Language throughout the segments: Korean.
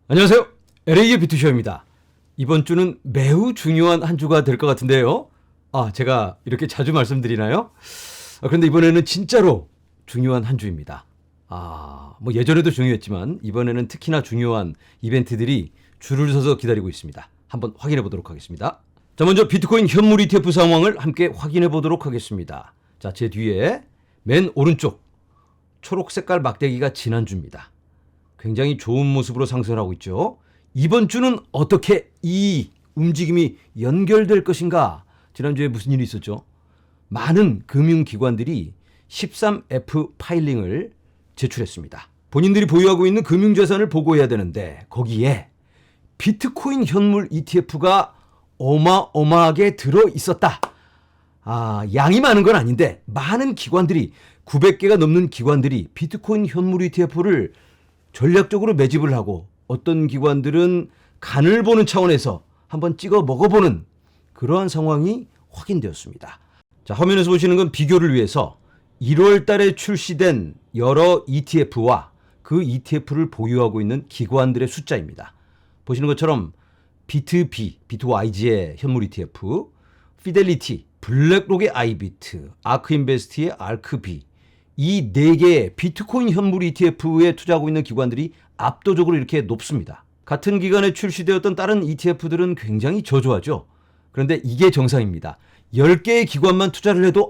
안녕하세요. LA의 비투쇼입니다. 이번 주는 매우 중요한 한 주가 될 것 같은데요. 제가 이렇게 자주 말씀드리나요? 그런데 이번에는 진짜로 중요한 한 주입니다. 뭐 예전에도 중요했지만 이번에는 특히나 중요한 이벤트들이 줄을 서서 기다리고 있습니다. 한번 확인해 보도록 하겠습니다. 자, 먼저 비트코인 현물 ETF 상황을 함께 확인해 보도록 하겠습니다. 자, 제 뒤에 맨 오른쪽 초록 색깔 막대기가 지난주입니다. 굉장히 좋은 모습으로 상승하고 있죠. 이번 주는 어떻게 이 움직임이 연결될 것인가? 지난주에 무슨 일이 있었죠? 많은 금융기관들이 13F 파일링을 제출했습니다. 본인들이 보유하고 있는 금융자산을 보고해야 되는데 거기에 비트코인 현물 ETF가 어마어마하게 들어 있었다. 양이 많은 건 아닌데 많은 기관들이 900개가 넘는 기관들이 비트코인 현물 ETF를 전략적으로 매집을 하고 어떤 기관들은 간을 보는 차원에서 한번 찍어 먹어보는 그러한 상황이 확인되었습니다. 자, 화면에서 보시는 건 비교를 위해서 1월 달에 출시된 여러 ETF와 그 ETF를 보유하고 있는 기관들의 숫자입니다. 보시는 것처럼 비트B, 비트YG의 현물 ETF, 피델리티, 블랙록의 아이비트, 아크인베스트의 아크비, 이 4개의 비트코인 현물 ETF에 투자하고 있는 기관들이 압도적으로 이렇게 높습니다. 같은 기간에 출시되었던 다른 ETF들은 굉장히 저조하죠. 그런데 이게 정상입니다. 10개의 기관만 투자를 해도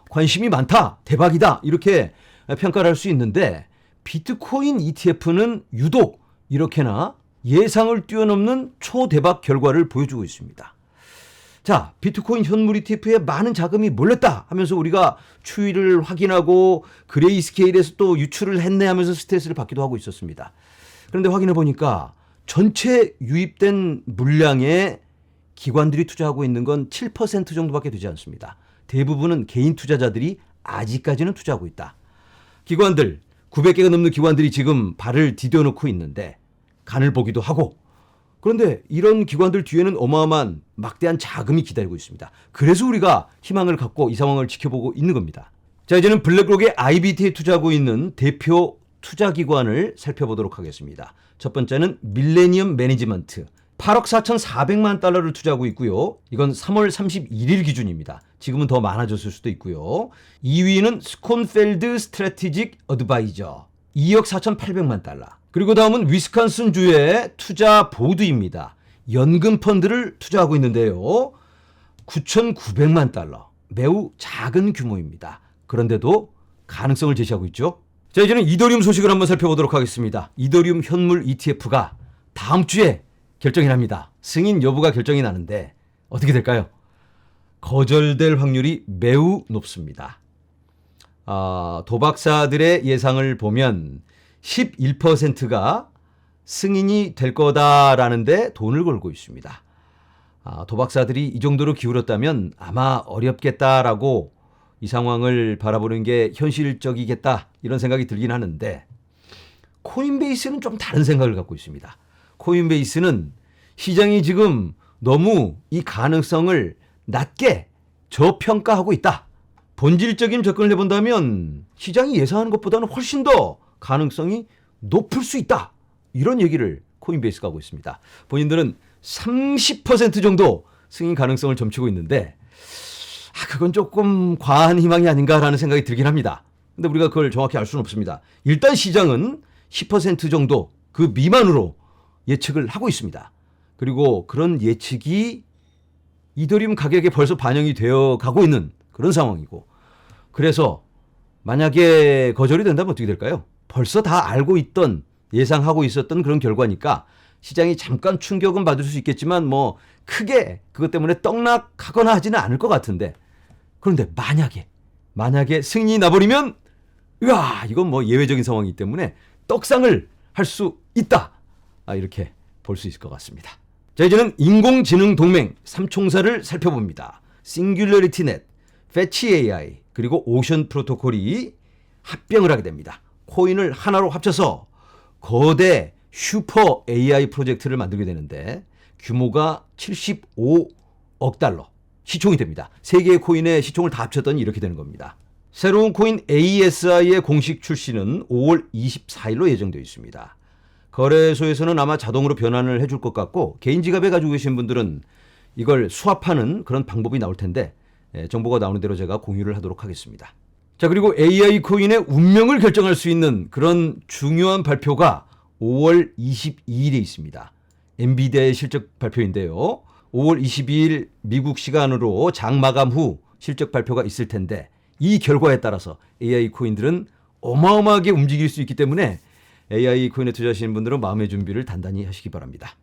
관심이 많다, 대박이다 이렇게 평가를 할 수 있는데 비트코인 ETF는 유독 이렇게나 예상을 뛰어넘는 초대박 결과를 보여주고 있습니다. 자, 비트코인 현물 ETF에 많은 자금이 몰렸다 하면서 우리가 추이를 확인하고 그레이스케일에서 또 유출을 했네 하면서 스트레스를 받기도 하고 있었습니다. 그런데 확인해 보니까 전체 유입된 물량에 기관들이 투자하고 있는 건 7% 정도밖에 되지 않습니다. 대부분은 개인 투자자들이 아직까지는 투자하고 있다. 기관들, 900개가 넘는 기관들이 지금 발을 디뎌놓고 있는데 간을 보기도 하고, 그런데 이런 기관들 뒤에는 어마어마한 막대한 자금이 기다리고 있습니다. 그래서 우리가 희망을 갖고 이 상황을 지켜보고 있는 겁니다. 자, 이제는 블랙록의 IBT에 투자하고 있는 대표 투자기관을 살펴보도록 하겠습니다. 첫 번째는 밀레니엄 매니지먼트. 8억 4,400만 달러를 투자하고 있고요. 이건 3월 31일 기준입니다. 지금은 더 많아졌을 수도 있고요. 2위는 스콘펠드 스트래티직 어드바이저. 2억 4,800만 달러. 그리고 다음은 위스콘신주의 투자 보드입니다. 연금 펀드를 투자하고 있는데요. 9,900만 달러. 매우 작은 규모입니다. 그런데도 가능성을 제시하고 있죠. 자, 이제는 이더리움 소식을 한번 살펴보도록 하겠습니다. 이더리움 현물 ETF가 다음 주에 결정이 납니다. 승인 여부가 결정이 나는데 어떻게 될까요? 거절될 확률이 매우 높습니다. 도박사들의 예상을 보면 11%가 승인이 될 거다라는데 돈을 걸고 있습니다. 도박사들이 이 정도로 기울었다면 아마 어렵겠다라고 이 상황을 바라보는 게 현실적이겠다 이런 생각이 들긴 하는데 코인베이스는 좀 다른 생각을 갖고 있습니다. 코인베이스는 시장이 지금 너무 이 가능성을 낮게 저평가하고 있다. 본질적인 접근을 해본다면 시장이 예상하는 것보다는 훨씬 더 가능성이 높을 수 있다. 이런 얘기를 코인베이스가 하고 있습니다. 본인들은 30% 정도 승인 가능성을 점치고 있는데 그건 조금 과한 희망이 아닌가라는 생각이 들긴 합니다. 근데 우리가 그걸 정확히 알 수는 없습니다. 일단 시장은 10% 정도 그 미만으로 예측을 하고 있습니다. 그리고 그런 예측이 이더리움 가격에 벌써 반영이 되어 가고 있는 그런 상황이고, 그래서 만약에 거절이 된다면 어떻게 될까요? 벌써 다 알고 있던, 예상하고 있었던 그런 결과니까 시장이 잠깐 충격은 받을 수 있겠지만 뭐 크게 그것 때문에 떡락하거나 하지는 않을 것 같은데, 그런데 만약에 승인이 나버리면 이건 뭐 예외적인 상황이기 때문에 떡상을 할 수 있다. 이렇게 볼 수 있을 것 같습니다. 자, 이제는 인공지능 동맹 3총사를 살펴봅니다. 싱귤러리티넷, 패치 AI, 그리고 오션 프로토콜이 합병을 하게 됩니다. 코인을 하나로 합쳐서 거대 슈퍼 AI 프로젝트를 만들게 되는데 규모가 75억 달러 시총이 됩니다. 세 개의 코인의 시총을 다 합쳤더니 이렇게 되는 겁니다. 새로운 코인 ASI의 공식 출시는 5월 24일로 예정되어 있습니다. 거래소에서는 아마 자동으로 변환을 해줄 것 같고 개인 지갑에 가지고 계신 분들은 이걸 수합하는 그런 방법이 나올 텐데 정보가 나오는 대로 제가 공유를 하도록 하겠습니다. 자, 그리고 AI 코인의 운명을 결정할 수 있는 그런 중요한 발표가 5월 22일에 있습니다. 엔비디아의 실적 발표인데요. 5월 22일 미국 시간으로 장 마감 후 실적 발표가 있을 텐데 이 결과에 따라서 AI 코인들은 어마어마하게 움직일 수 있기 때문에 AI 코인에 투자하시는 분들은 마음의 준비를 단단히 하시기 바랍니다.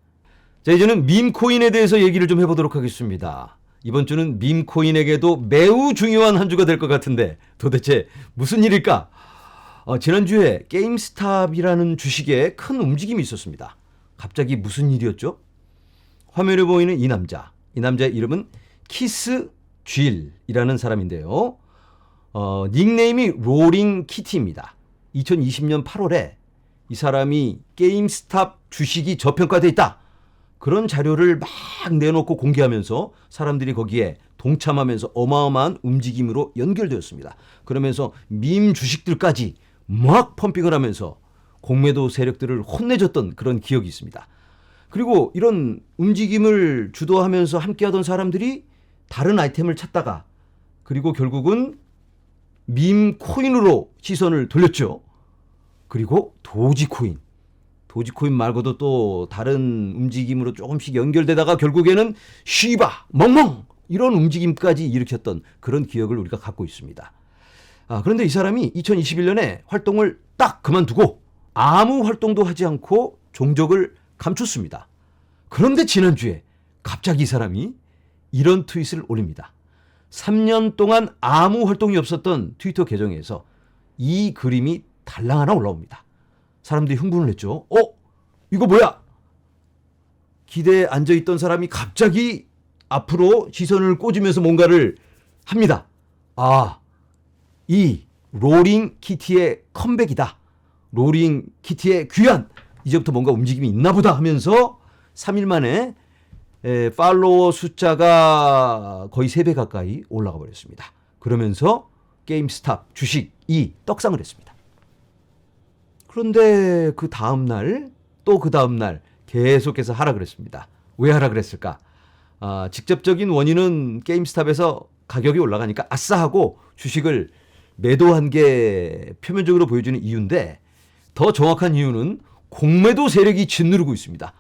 자, 이제는 밈 코인에 대해서 얘기를 좀 해보도록 하겠습니다. 이번 주는 밈 코인에게도 매우 중요한 한 주가 될 것 같은데 도대체 무슨 일일까? 지난주에 게임스탑이라는 주식에 큰 움직임이 있었습니다. 갑자기 무슨 일이었죠? 화면에 보이는 이 남자의 이름은 키스 쥘이라는 사람인데요. 닉네임이 로링 키티입니다. 2020년 8월에 이 사람이 게임스탑 주식이 저평가돼 있다. 그런 자료를 막 내놓고 공개하면서 사람들이 거기에 동참하면서 어마어마한 움직임으로 연결되었습니다. 그러면서 밈 주식들까지 막 펌핑을 하면서 공매도 세력들을 혼내줬던 그런 기억이 있습니다. 그리고 이런 움직임을 주도하면서 함께하던 사람들이 다른 아이템을 찾다가 그리고 결국은 밈 코인으로 시선을 돌렸죠. 그리고 도지코인 말고도 또 다른 움직임으로 조금씩 연결되다가 결국에는 쉬바, 멍멍 이런 움직임까지 일으켰던 그런 기억을 우리가 갖고 있습니다. 그런데 이 사람이 2021년에 활동을 딱 그만두고 아무 활동도 하지 않고 종적을 감췄습니다. 그런데 지난주에 갑자기 이 사람이 이런 트윗을 올립니다. 3년 동안 아무 활동이 없었던 트위터 계정에서 이 그림이 달랑 하나 올라옵니다. 사람들이 흥분을 했죠. 이거 뭐야? 기대에 앉아있던 사람이 갑자기 앞으로 시선을 꽂으면서 뭔가를 합니다. 이 로링 키티의 컴백이다. 로링 키티의 귀환. 이제부터 뭔가 움직임이 있나 보다 하면서 3일 만에 팔로워 숫자가 거의 3배 가까이 올라가 버렸습니다. 그러면서 게임스탑 주식이 떡상을 했습니다. 그런데 그 다음날 또 그 다음날 계속해서 하락을 했습니다. 왜 하락을 했을까? 직접적인 원인은 게임스탑에서 가격이 올라가니까 아싸 하고 주식을 매도한 게 표면적으로 보여주는 이유인데 더 정확한 이유는 공매도 세력이 짓누르고 있습니다.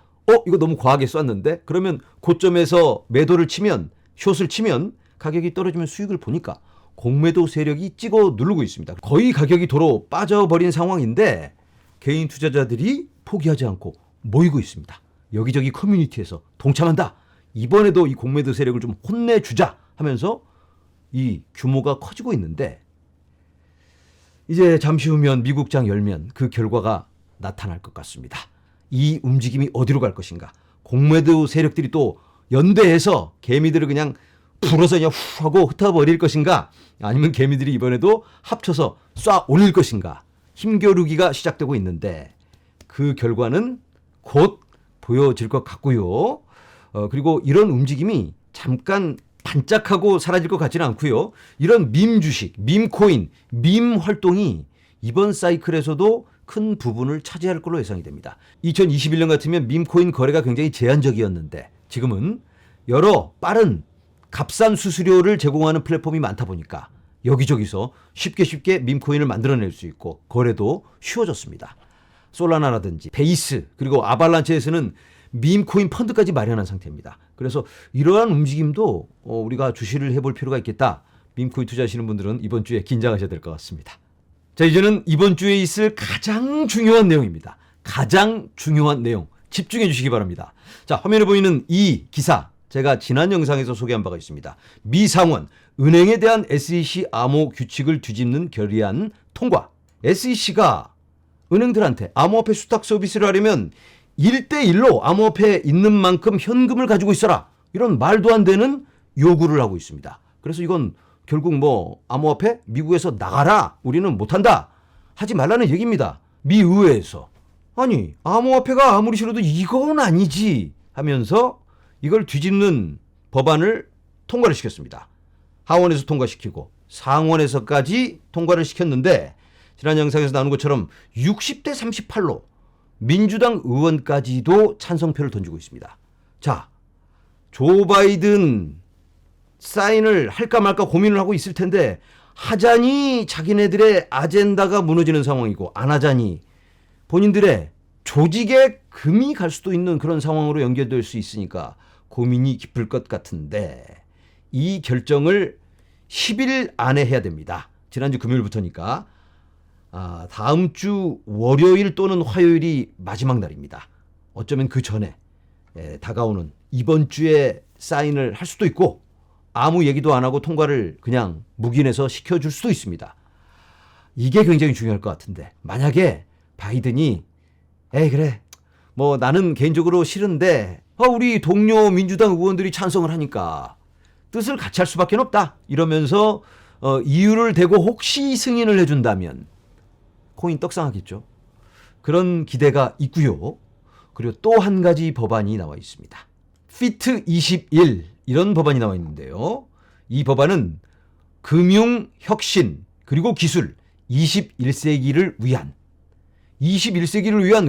이거 너무 과하게 쐈는데? 그러면 고점에서 매도를 치면, 숏을 치면 가격이 떨어지면 수익을 보니까 공매도 세력이 찍어 누르고 있습니다. 거의 가격이 도로 빠져버린 상황인데 개인 투자자들이 포기하지 않고 모이고 있습니다. 여기저기 커뮤니티에서 동참한다. 이번에도 이 공매도 세력을 좀 혼내주자 하면서 이 규모가 커지고 있는데 이제 잠시 후면 미국장 열면 그 결과가 나타날 것 같습니다. 이 움직임이 어디로 갈 것인가? 공매도 세력들이 또 연대해서 개미들을 그냥 불어서 그냥 후 하고 흩어버릴 것인가? 아니면 개미들이 이번에도 합쳐서 쏴 올릴 것인가? 힘겨루기가 시작되고 있는데 그 결과는 곧 보여질 것 같고요. 그리고 이런 움직임이 잠깐 반짝하고 사라질 것 같지는 않고요. 이런 밈 주식, 밈 코인, 밈 활동이 이번 사이클에서도 큰 부분을 차지할 걸로 예상이 됩니다. 2021년 같으면 밈 코인 거래가 굉장히 제한적이었는데 지금은 여러 빠른 값싼 수수료를 제공하는 플랫폼이 많다 보니까 여기저기서 쉽게 밈코인을 만들어낼 수 있고 거래도 쉬워졌습니다. 솔라나라든지 베이스 그리고 아발란체에서는 밈코인 펀드까지 마련한 상태입니다. 그래서 이러한 움직임도 우리가 주시를 해볼 필요가 있겠다. 밈코인 투자하시는 분들은 이번 주에 긴장하셔야 될 것 같습니다. 자, 이제는 이번 주에 있을 가장 중요한 내용입니다. 가장 중요한 내용 집중해 주시기 바랍니다. 자, 화면에 보이는 이 기사 제가 지난 영상에서 소개한 바가 있습니다. 미 상원 은행에 대한 SEC 암호 규칙을 뒤집는 결의안 통과. SEC가 은행들한테 암호화폐 수탁 서비스를 하려면 1대1로 암호화폐에 있는 만큼 현금을 가지고 있어라. 이런 말도 안 되는 요구를 하고 있습니다. 그래서 이건 결국 암호화폐 미국에서 나가라. 우리는 못한다. 하지 말라는 얘기입니다. 미 의회에서. 아니 암호화폐가 아무리 싫어도 이건 아니지 하면서 이걸 뒤집는 법안을 통과를 시켰습니다. 하원에서 통과시키고 상원에서까지 통과를 시켰는데 지난 영상에서 나눈 것처럼 60대 38로 민주당 의원까지도 찬성표를 던지고 있습니다. 자, 조 바이든 사인을 할까 말까 고민을 하고 있을 텐데 하자니 자기네들의 아젠다가 무너지는 상황이고 안 하자니 본인들의 조직에 금이 갈 수도 있는 그런 상황으로 연결될 수 있으니까 고민이 깊을 것 같은데 이 결정을 10일 안에 해야 됩니다. 지난주 금요일부터니까 다음 주 월요일 또는 화요일이 마지막 날입니다. 어쩌면 그 전에 다가오는 이번 주에 사인을 할 수도 있고 아무 얘기도 안 하고 통과를 그냥 묵인해서 시켜줄 수도 있습니다. 이게 굉장히 중요할 것 같은데 만약에 바이든이 에이 그래 뭐 나는 개인적으로 싫은데 우리 동료 민주당 의원들이 찬성을 하니까 뜻을 같이 할 수밖에 없다 이러면서 이유를 대고 혹시 승인을 해준다면 코인 떡상하겠죠. 그런 기대가 있고요. 그리고 또 한 가지 법안이 나와 있습니다. 피트 21 이런 법안이 나와 있는데요. 이 법안은 금융혁신 그리고 기술 21세기를 위한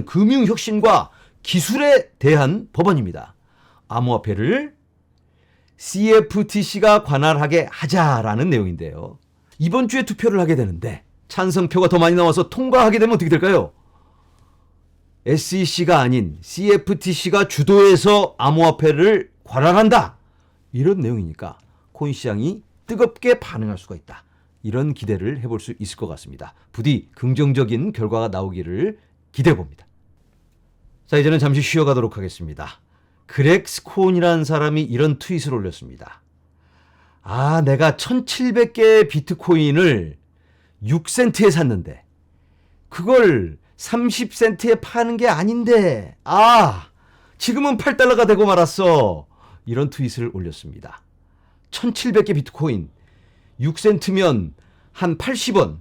금융혁신과 기술에 대한 법안입니다. 암호화폐를 CFTC가 관할하게 하자라는 내용인데요. 이번 주에 투표를 하게 되는데 찬성표가 더 많이 나와서 통과하게 되면 어떻게 될까요? SEC가 아닌 CFTC가 주도해서 암호화폐를 관할한다. 이런 내용이니까 코인 시장이 뜨겁게 반응할 수가 있다. 이런 기대를 해볼 수 있을 것 같습니다. 부디 긍정적인 결과가 나오기를 기대해 봅니다. 자, 이제는 잠시 쉬어가도록 하겠습니다. 그렉 스콘이라는 사람이 이런 트윗을 올렸습니다. 내가 1700개의 비트코인을 6센트에 샀는데 그걸 30센트에 파는 게 아닌데 지금은 8달러가 되고 말았어. 이런 트윗을 올렸습니다. 1700개 비트코인 6센트면 한 80원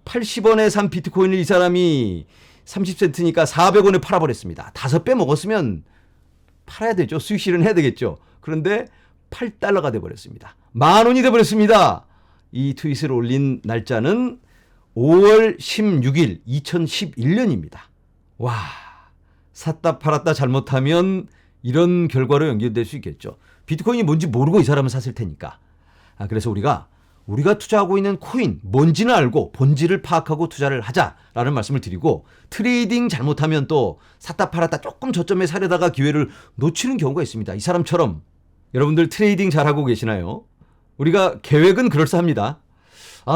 80원에 산 비트코인을 이 사람이 30센트니까 400원에 팔아버렸습니다. 5배 먹었으면 팔아야 되죠. 수익 실현 해야 되겠죠. 그런데 8달러가 돼버렸습니다. 10,000원이 돼버렸습니다. 이 트윗을 올린 날짜는 5월 16일 2011년입니다. 와, 샀다 팔았다 잘못하면 이런 결과로 연결될 수 있겠죠. 비트코인이 뭔지 모르고 이 사람은 샀을 테니까. 그래서 우리가 투자하고 있는 코인 뭔지는 알고 본질을 파악하고 투자를 하자라는 말씀을 드리고 트레이딩 잘못하면 또 샀다 팔았다 조금 저점에 사려다가 기회를 놓치는 경우가 있습니다. 이 사람처럼 여러분들 트레이딩 잘하고 계시나요? 우리가 계획은 그럴싸합니다.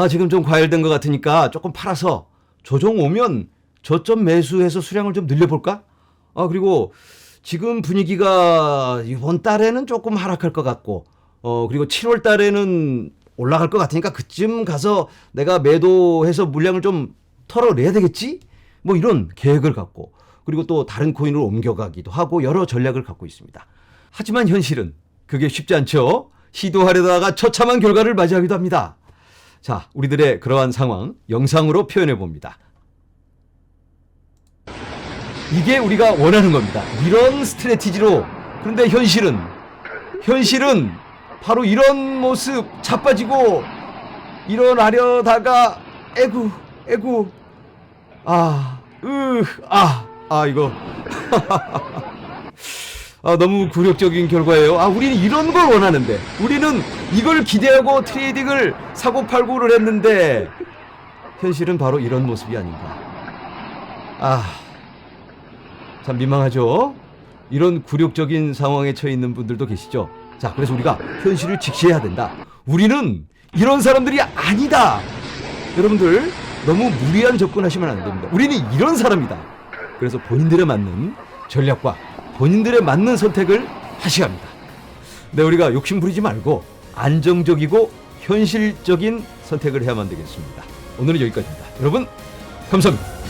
지금 좀 과열된 것 같으니까 조금 팔아서 조정 오면 저점 매수해서 수량을 좀 늘려볼까? 그리고 지금 분위기가 이번 달에는 조금 하락할 것 같고 그리고 7월 달에는 올라갈 것 같으니까 그쯤 가서 내가 매도해서 물량을 좀 털어내야 되겠지? 뭐 이런 계획을 갖고 그리고 또 다른 코인으로 옮겨가기도 하고 여러 전략을 갖고 있습니다. 하지만 현실은 그게 쉽지 않죠. 시도하려다가 처참한 결과를 맞이하기도 합니다. 자, 우리들의 그러한 상황 영상으로 표현해 봅니다. 이게 우리가 원하는 겁니다. 이런 스트래티지로. 그런데 현실은 바로 이런 모습 자빠지고 일어나려다가 에구 이거 너무 굴욕적인 결과예요. 우리는 이런 걸 원하는데 우리는 이걸 기대하고 트레이딩을 사고 팔고를 했는데 현실은 바로 이런 모습이 아닌가. 참 민망하죠. 이런 굴욕적인 상황에 처해 있는 분들도 계시죠. 자, 그래서 우리가 현실을 직시해야 된다. 우리는 이런 사람들이 아니다. 여러분들 너무 무리한 접근하시면 안 됩니다. 우리는 이런 사람이다. 그래서 본인들에 맞는 전략과 본인들에 맞는 선택을 하셔야 합니다. 네, 우리가 욕심 부리지 말고 안정적이고 현실적인 선택을 해야만 되겠습니다. 오늘은 여기까지입니다. 여러분 감사합니다.